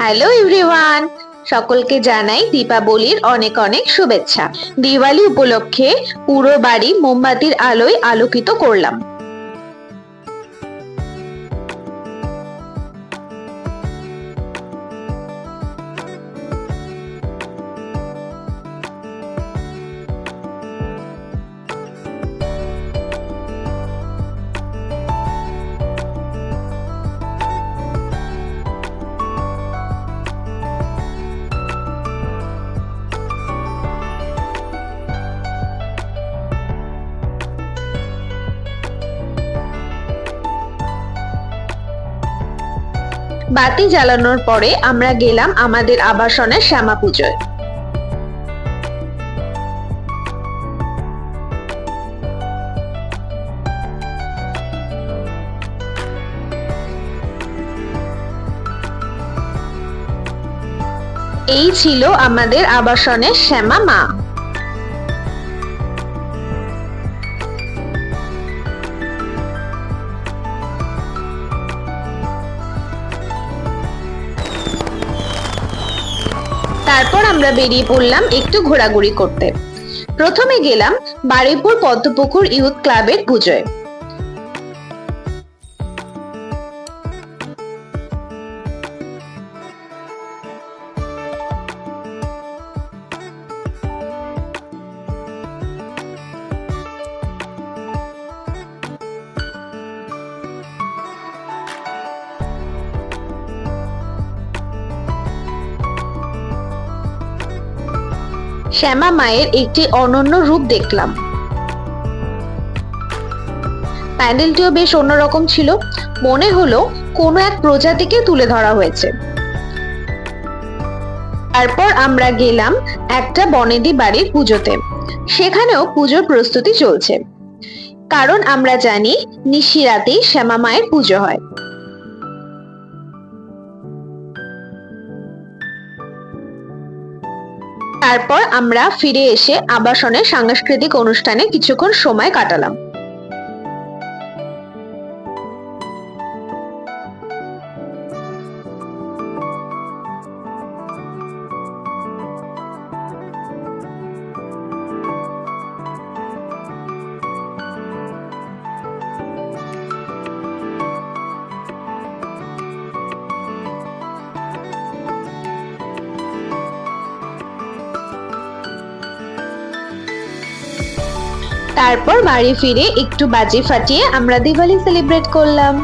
Hello everyone, সকলকে জানাই দীপাবলির অনেক অনেক শুভেচ্ছা। দিওয়ালি উপলক্ষে পুরো বাড়ি মোমবাতির আলোয় আলোকিত করলাম। বাতি জ্বালানোর পরে আমরা গেলাম আমাদের আবাসনের শ্যামা পুজোয়। এই ছিল আমাদের আবাসনের শ্যামা মা। তারপর আমরা বেরিয়ে পড়লাম একটু ঘোরাঘুরি করতে। প্রথমে গেলাম বারুইপুর পদ্মপুকুর ইউথ ক্লাবের পুজোয়। শ্যামা মায়ের একটি অনন্য রূপ দেখলাম। প্যান্ডেলটিও বেশ অন্যরকম ছিল, মনে হলো কোনো এক প্রজাতিকে তুলে ধরা হয়েছে। তারপর আমরা গেলাম একটা বনেদি বাড়ির পুজোতে। সেখানেও পুজোর প্রস্তুতি চলছে, কারণ আমরা জানি নিশিরাতেই শ্যামা মায়ের পুজো হয়। তারপর আমরা ফিরে এসে আবাসনের সাংস্কৃতিক অনুষ্ঠানে কিছুক্ষণ সময় কাটালাম। তারপর বাড়ি ফিরে একটু বাজি ফাটিয়ে আমরা দিওয়ালি সেলিব্রেট করলাম।